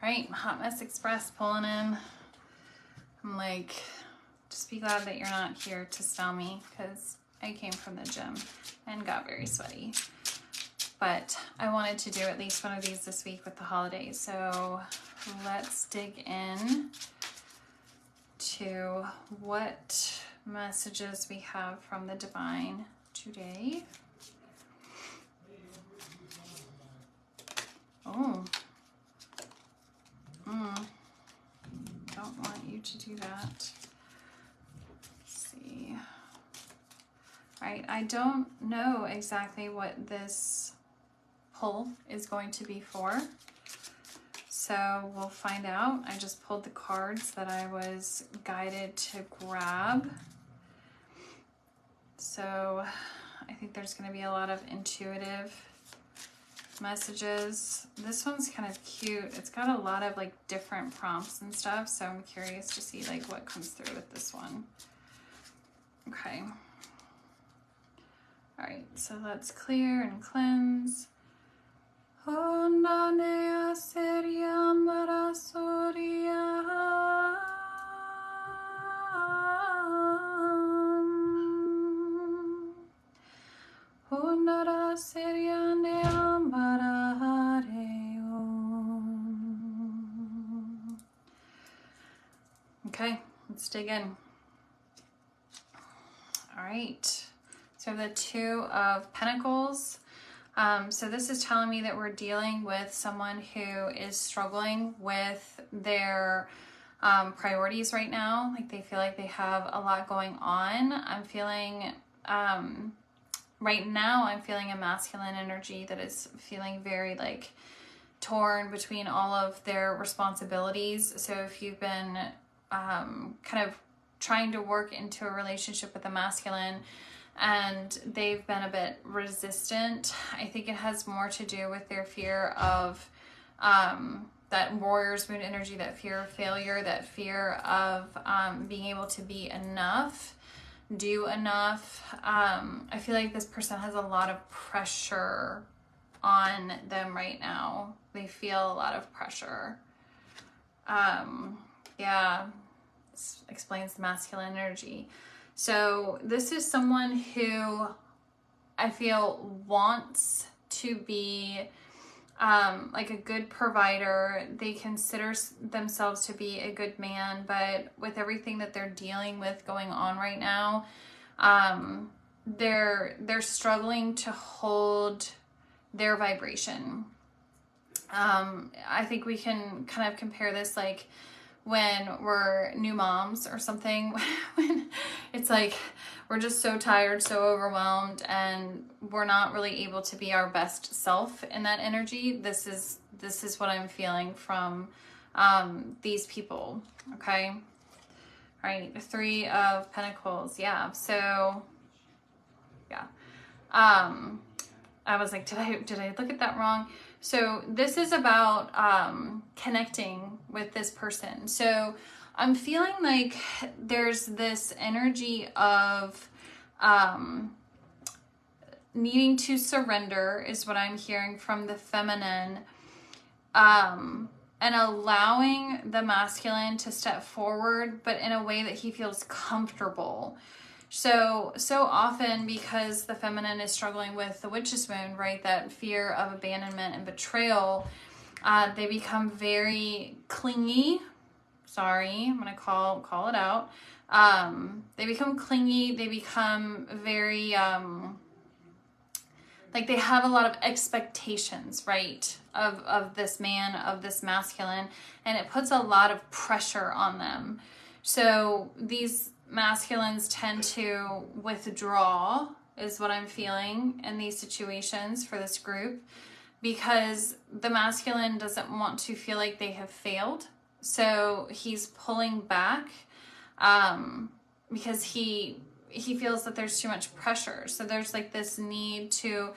Right, Hot Mess Express pulling in. I'm like, just be glad that you're not here to smell me, because I came from the gym and got very sweaty. But I wanted to do at least one of these this week with the holidays. So let's dig in to what messages we have from the divine today. Oh. Don't want you to do that. Let's see. All right, I don't know exactly what this pull is going to be for. So we'll find out. I just pulled the cards that I was guided to grab. So I think there's going to be a lot of intuitive messages. This one's kind of cute. It's got a lot of like different prompts and stuff, so I'm curious to see like what comes through with this one. Okay. All right, so let's clear and cleanse. Okay, let's dig in. All right, so the Two of Pentacles. So this is telling me that we're dealing with someone who is struggling with their priorities right now. Like they feel like they have a lot going on. I'm feeling, right now, I'm feeling a masculine energy that is feeling very like torn between all of their responsibilities. So if you've been kind of trying to work into a relationship with a masculine and they've been a bit resistant, I think it has more to do with their fear of that warrior's moon energy, that fear of failure, that fear of being able to be enough, do enough. I feel like this person has a lot of pressure on them right now. They feel a lot of pressure. Yeah, this explains the masculine energy. So this is someone who I feel wants to be like a good provider. They consider themselves to be a good man, but with everything that they're dealing with going on right now, they're struggling to hold their vibration. I think we can kind of compare this like when we're new moms or something, when it's like we're just so tired, so overwhelmed, and we're not really able to be our best self in that energy. This is what I'm feeling from these people. Okay. All right, Three of Pentacles. Yeah. So yeah. I was like, did I look at that wrong? So this is about connecting with this person. So I'm feeling like there's this energy of needing to surrender is what I'm hearing from the feminine, and allowing the masculine to step forward, but in a way that he feels comfortable. So often, because the feminine is struggling with the witch's moon, right, that fear of abandonment and betrayal, they become very clingy. Sorry, I'm going to call it out. They become clingy. They become very, like they have a lot of expectations, right, of this man, of this masculine, and it puts a lot of pressure on them. So these masculines tend to withdraw, is what I'm feeling in these situations for this group, because the masculine doesn't want to feel like they have failed. So he's pulling back because he feels that there's too much pressure. So there's like this need to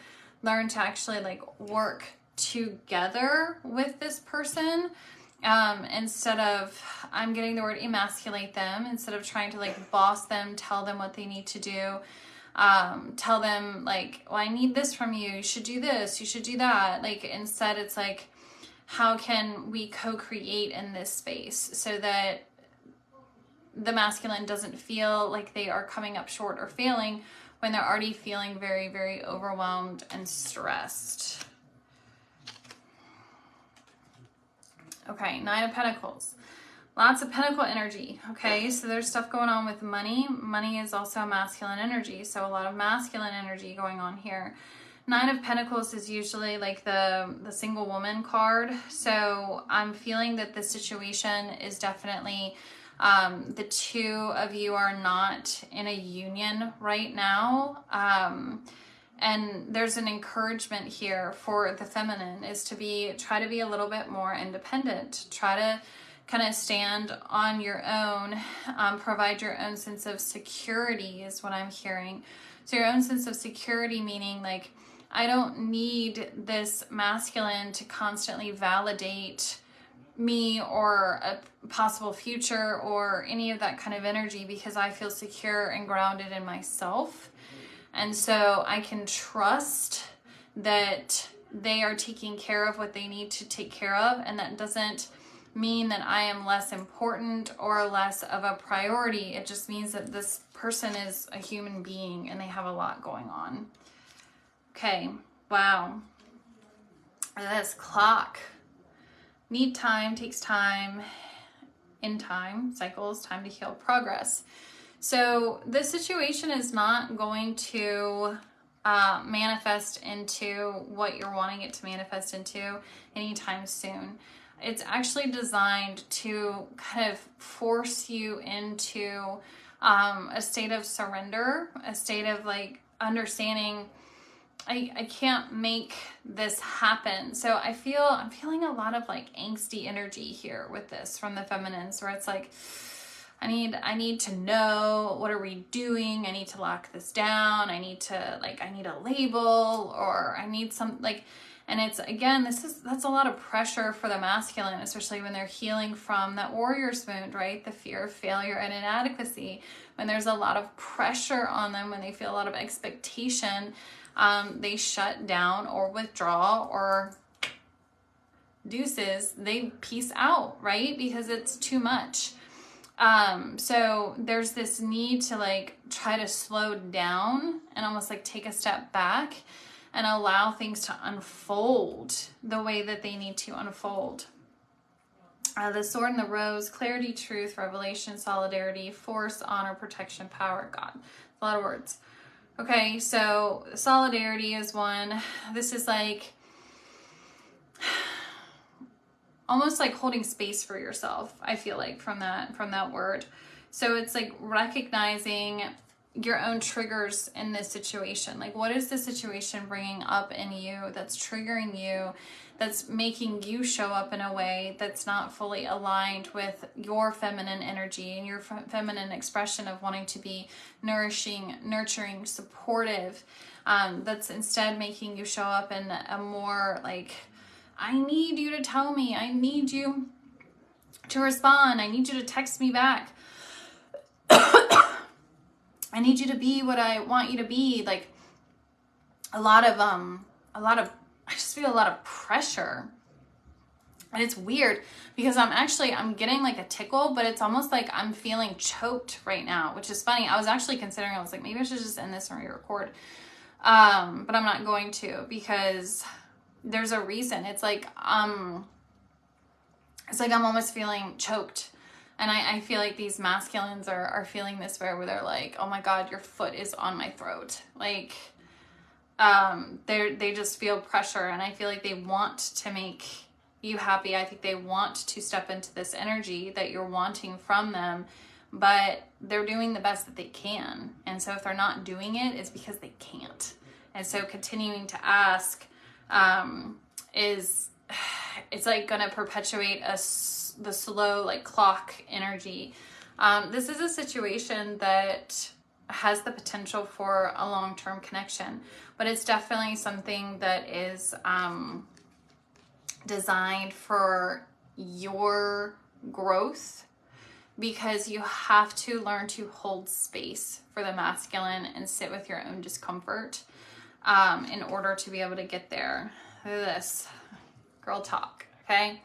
learn to actually like work together with this person. Instead of, I'm getting the word emasculate them, instead of trying to like boss them, tell them what they need to do, tell them like, well, I need this from you, you should do this, you should do that. Like instead it's like how can we co-create in this space so that the masculine doesn't feel like they are coming up short or failing when they're already feeling very, very overwhelmed and stressed. Okay, Nine of Pentacles. Lots of pentacle energy. Okay, so there's stuff going on with money. Money is also masculine energy, so a lot of masculine energy going on here. Nine of Pentacles is usually like the single woman card. So I'm feeling that this situation is definitely, the two of you are not in a union right now. And there's an encouragement here for the feminine is to try to be a little bit more independent. Try to kind of stand on your own, provide your own sense of security is what I'm hearing. So your own sense of security, meaning like, I don't need this masculine to constantly validate me or a possible future or any of that kind of energy, because I feel secure and grounded in myself. And so I can trust that they are taking care of what they need to take care of. And that doesn't mean that I am less important or less of a priority. It just means that this person is a human being and they have a lot going on. Okay, wow. This clock. Need time, takes time, in time, cycles, time to heal, progress. So this situation is not going to manifest into what you're wanting it to manifest into anytime soon. It's actually designed to kind of force you into a state of surrender, a state of like understanding I can't make this happen. So I'm feeling a lot of like angsty energy here with this from the feminines, where it's like, I need to know, what are we doing? I need to lock this down. I need a label, or I need some like, and it's, again, that's a lot of pressure for the masculine, especially when they're healing from that warrior's wound, right? The fear of failure and inadequacy. When there's a lot of pressure on them, when they feel a lot of expectation, they shut down or withdraw, or deuces, they peace out, right? Because it's too much. So there's this need to like try to slow down and almost like take a step back and allow things to unfold the way that they need to unfold. The sword and the rose, clarity, truth, revelation, solidarity, force, honor, protection, power, God. A lot of words. Okay, so solidarity is one. This is like almost like holding space for yourself, I feel like, from that word. So it's like recognizing your own triggers in this situation. Like, what is the situation bringing up in you that's triggering you, that's making you show up in a way that's not fully aligned with your feminine energy and your feminine expression of wanting to be nourishing, nurturing, supportive, that's instead making you show up in a more like, I need you to tell me, I need you to respond, I need you to text me back, I need you to be what I want you to be. Like a lot of, I just feel a lot of pressure. And it's weird because I'm getting like a tickle, but it's almost like I'm feeling choked right now, which is funny. I was actually considering, I was like, maybe I should just end this and re-record. But I'm not going to, because there's a reason. It's like I'm almost feeling choked. And I feel like these masculines are feeling this way, where they're like, oh my God, your foot is on my throat. Like, they just feel pressure, and I feel like they want to make you happy. I think they want to step into this energy that you're wanting from them, but they're doing the best that they can. And so if they're not doing it, it's because they can't. And so continuing to ask, it's like going to perpetuate the slow like clock energy. This is a situation that has the potential for a long-term connection, but it's definitely something that is designed for your growth, because you have to learn to hold space for the masculine and sit with your own discomfort in order to be able to get there. Look at this. Girl talk. Okay.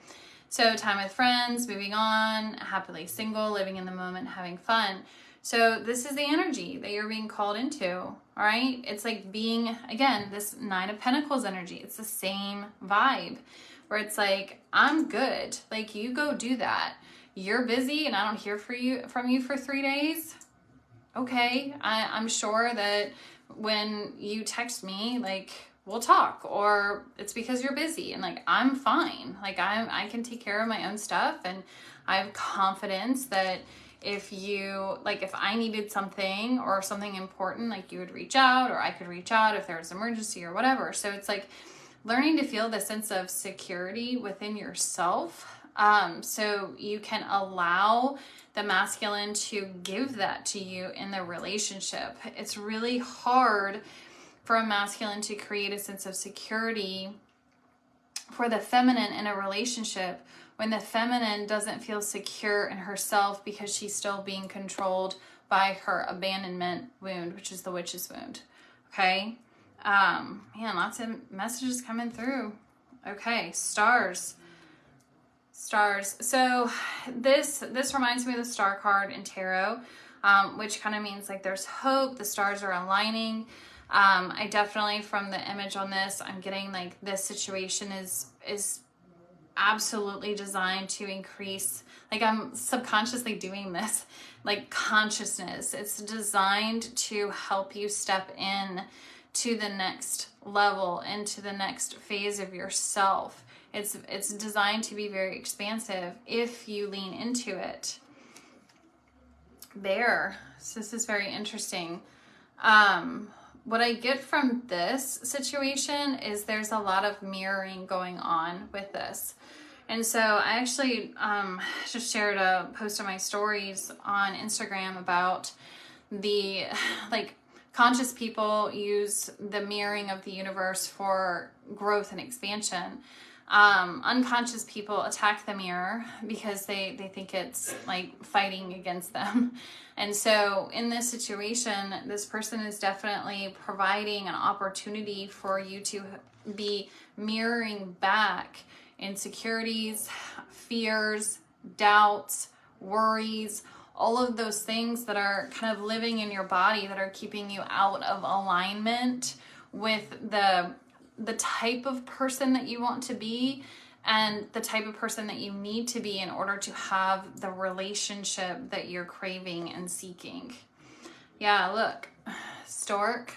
So time with friends, moving on, happily single, living in the moment, having fun. So this is the energy that you're being called into, all right? It's like being, again, this Nine of Pentacles energy. It's the same vibe where it's like, I'm good. Like, you go do that. You're busy and I don't hear from you for 3 days. Okay, I'm sure that when you text me, like, we'll talk, or it's because you're busy, and like, I'm fine. Like, I can take care of my own stuff, and I have confidence that if I needed something or something important, like, you would reach out, or I could reach out if there was an emergency or whatever. So it's like learning to feel the sense of security within yourself, so you can allow the masculine to give that to you in the relationship. It's really hard for a masculine to create a sense of security for the feminine in a relationship when the feminine doesn't feel secure in herself because she's still being controlled by her abandonment wound, which is the witch's wound. Okay? Man, lots of messages coming through. Okay, stars. So this reminds me of the star card in tarot, which kind of means like there's hope, the stars are aligning. I definitely, from the image on this, I'm getting like this situation is absolutely designed to increase, like, I'm subconsciously doing this, like, consciousness. It's designed to help you step in to the next level, into the next phase of yourself. It's designed to be very expansive if you lean into it. There. So this is very interesting. What I get from this situation is there's a lot of mirroring going on with this. And so I actually just shared a post on my stories on Instagram about the, like, conscious people use the mirroring of the universe for growth and expansion. Unconscious people attack the mirror because they think it's like fighting against them. And so in this situation, this person is definitely providing an opportunity for you to be mirroring back insecurities, fears, doubts, worries, all of those things that are kind of living in your body that are keeping you out of alignment with the type of person that you want to be and the type of person that you need to be in order to have the relationship that you're craving and seeking. Yeah, look, stork.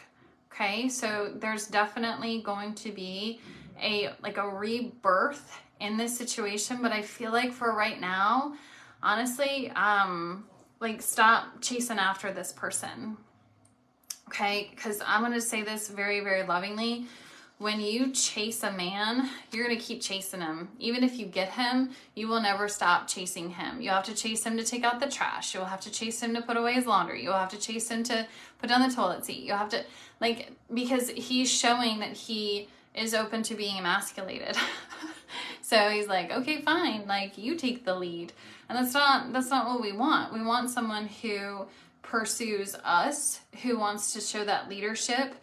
Okay, so there's definitely going to be a rebirth in this situation, but I feel like for right now, honestly, like, stop chasing after this person. Okay, because I'm going to say this very, very lovingly. When you chase a man, you're going to keep chasing him. Even if you get him, you will never stop chasing him. You'll have to chase him to take out the trash. You'll have to chase him to put away his laundry. You'll have to chase him to put down the toilet seat. You'll have to, like, because he's showing that he is open to being emasculated. So he's like, okay, fine. Like, you take the lead. And that's not what we want. We want someone who pursues us, who wants to show that leadership.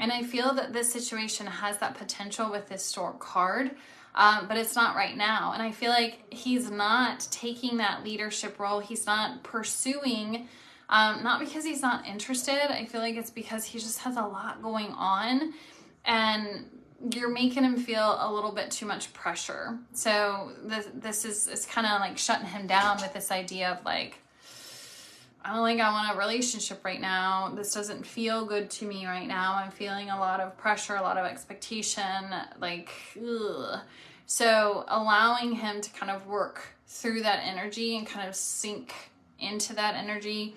And I feel that this situation has that potential with this stork card, but it's not right now. And I feel like he's not taking that leadership role. He's not pursuing, not because he's not interested. I feel like it's because he just has a lot going on, and you're making him feel a little bit too much pressure. So this is kind of like shutting him down with this idea of like, I don't think I want a relationship right now. This doesn't feel good to me right now. I'm feeling a lot of pressure, a lot of expectation, like, ugh. So allowing him to kind of work through that energy and kind of sink into that energy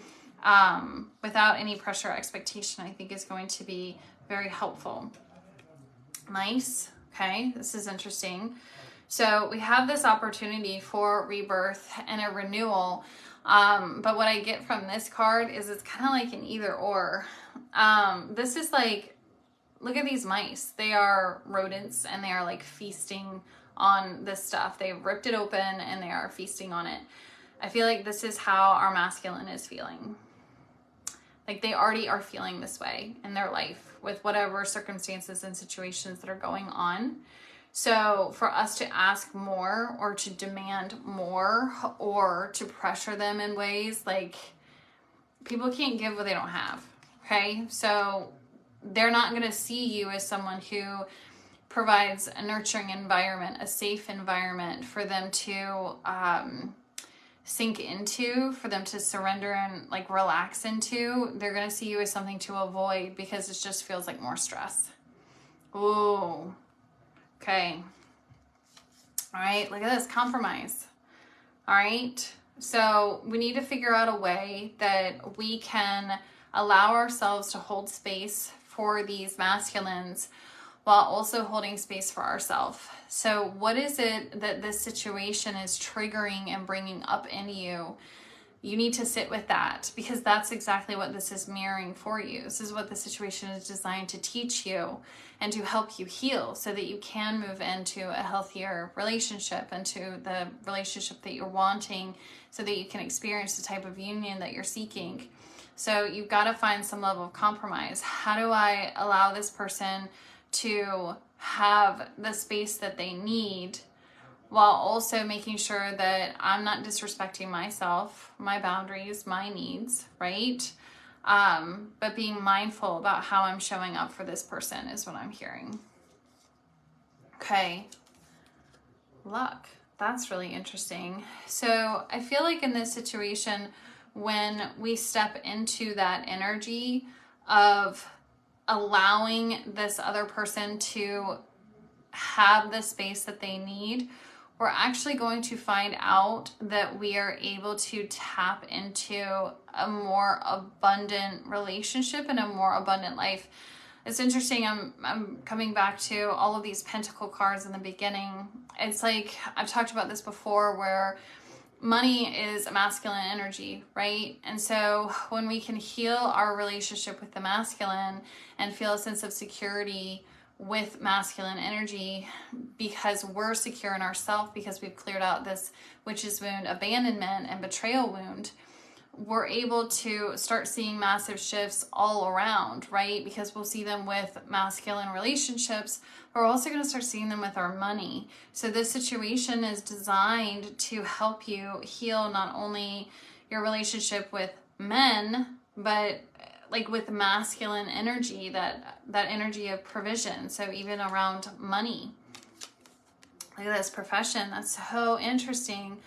without any pressure or expectation, I think is going to be very helpful. Nice. Okay, this is interesting. So we have this opportunity for rebirth and a renewal. But what I get from this card is it's kind of like an either or. This is like, look at these mice. They are rodents and they are like feasting on this stuff. They've ripped it open and they are feasting on it. I feel like this is how our masculine is feeling. Like, they already are feeling this way in their life with whatever circumstances and situations that are going on. So for us to ask more or to demand more or to pressure them in ways, like, people can't give what they don't have, okay? So they're not going to see you as someone who provides a nurturing environment, a safe environment for them to sink into, for them to surrender and like relax into. They're going to see you as something to avoid because it just feels like more stress. Ooh. Okay. All right. Look at this. Compromise. All right. So we need to figure out a way that we can allow ourselves to hold space for these masculines while also holding space for ourselves. So what is it that this situation is triggering and bringing up in you? You need to sit with that, because that's exactly what this is mirroring for you. This is what the situation is designed to teach you and to help you heal so that you can move into a healthier relationship, into the relationship that you're wanting, so that you can experience the type of union that you're seeking. So you've got to find some level of compromise. How do I allow this person to have the space that they need, while also making sure that I'm not disrespecting myself, my boundaries, my needs, right? But being mindful about how I'm showing up for this person is what I'm hearing. Okay. Luck. That's really interesting. So I feel like in this situation, when we step into that energy of allowing this other person to have the space that they need, we're actually going to find out that we are able to tap into a more abundant relationship and a more abundant life. It's interesting. I'm coming back to all of these pentacle cards in the beginning. It's like, I've talked about this before, where money is a masculine energy, right? And so when we can heal our relationship with the masculine and feel a sense of security with masculine energy, because we're secure in ourselves, because we've cleared out this witch's wound, abandonment, and betrayal wound, we're able to start seeing massive shifts all around, right? Because we'll see them with masculine relationships, but we're also going to start seeing them with our money. So this situation is designed to help you heal not only your relationship with men, but like with masculine energy, that energy of provision. So even around money. Look at this profession. That's so interesting.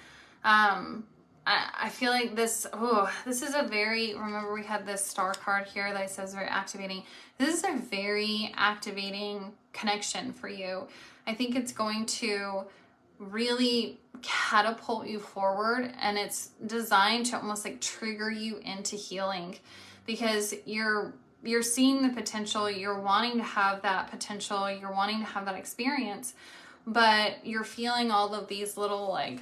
I feel like this is a very, remember we had this star card here that says very activating. This is a very activating connection for you. I think it's going to really catapult you forward, and it's designed to almost like trigger you into healing, because you're seeing the potential, you're wanting to have that potential, you're wanting to have that experience, but you're feeling all of these little like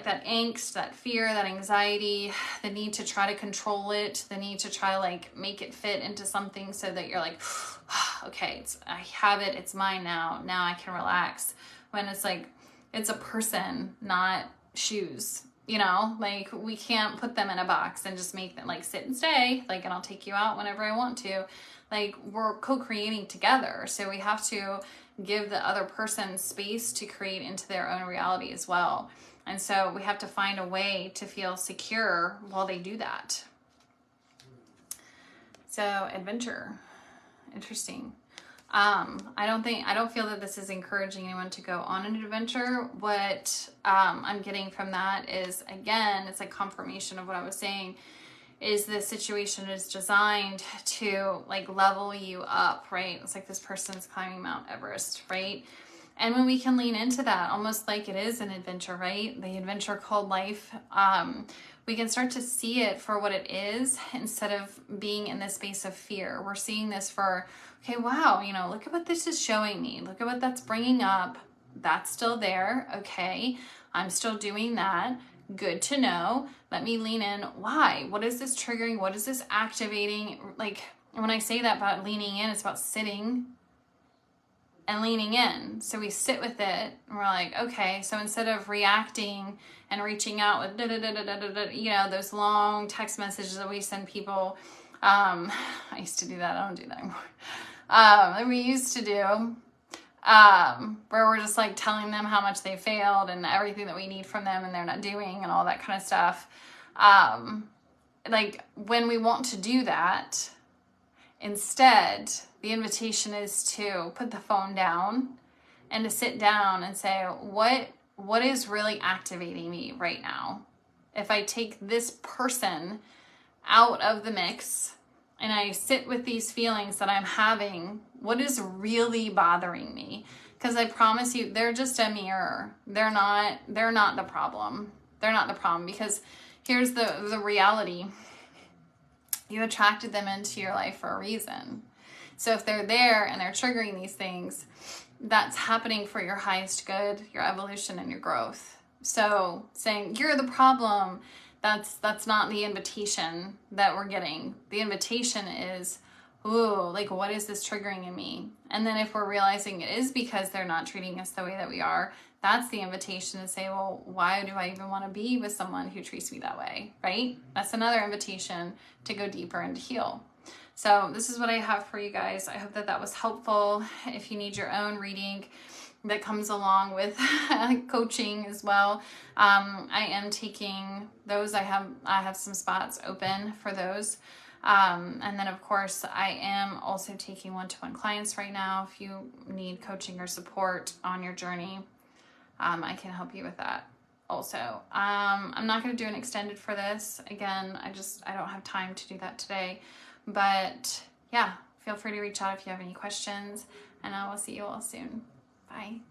that angst, that fear, that anxiety, the need to try to control it, the need to try to like make it fit into something so that you're like, okay, I have it, it's mine now I can relax. When it's like, it's a person, not shoes, you know, like we can't put them in a box and just make them like sit and stay, like, and I'll take you out whenever I want to. Like, we're co-creating together, so we have to give the other person space to create into their own reality as well. And so we have to find a way to feel secure while they do that. So adventure, interesting. I don't feel that this is encouraging anyone to go on an adventure. What I'm getting from that is, again, it's like confirmation of what I was saying, is this situation is designed to like level you up, right? It's like this person's climbing Mount Everest, right? And when we can lean into that, almost like it is an adventure, right? The adventure called life, we can start to see it for what it is instead of being in this space of fear. We're seeing this for, okay, wow, you know, look at what this is showing me. Look at what that's bringing up. That's still there. Okay, I'm still doing that. Good to know. Let me lean in. Why? What is this triggering? What is this activating? Like, when I say that about leaning in, it's about sitting and leaning in. So we sit with it and we're like, okay, so instead of reacting and reaching out with you know, those long text messages that we send people, I used to do that. I don't do that anymore. We used to do. where we're just like telling them how much they failed and everything that we need from them and they're not doing and all that kind of stuff. Like when we want to do that, instead, the invitation is to put the phone down and to sit down and say, what is really activating me right now? If I take this person out of the mix and I sit with these feelings that I'm having, what is really bothering me? Because I promise you, they're just a mirror. They're not the problem. They're not the problem, because here's the reality. You attracted them into your life for a reason. So if they're there and they're triggering these things, that's happening for your highest good, your evolution, and your growth. So saying you're the problem, that's not the invitation that we're getting. The invitation is, ooh, like, what is this triggering in me? And then if we're realizing it is because they're not treating us the way that we are, that's the invitation to say, well, why do I even want to be with someone who treats me that way, right? That's another invitation to go deeper and to heal. So this is what I have for you guys. I hope that that was helpful. If you need your own reading that comes along with coaching as well, I am taking those. I have some spots open for those. And then of course I am also taking one-to-one clients right now. If you need coaching or support on your journey, I can help you with that also. I'm not going to do an extended for this. Again, I don't have time to do that today, but yeah, feel free to reach out if you have any questions, and I will see you all soon. Bye.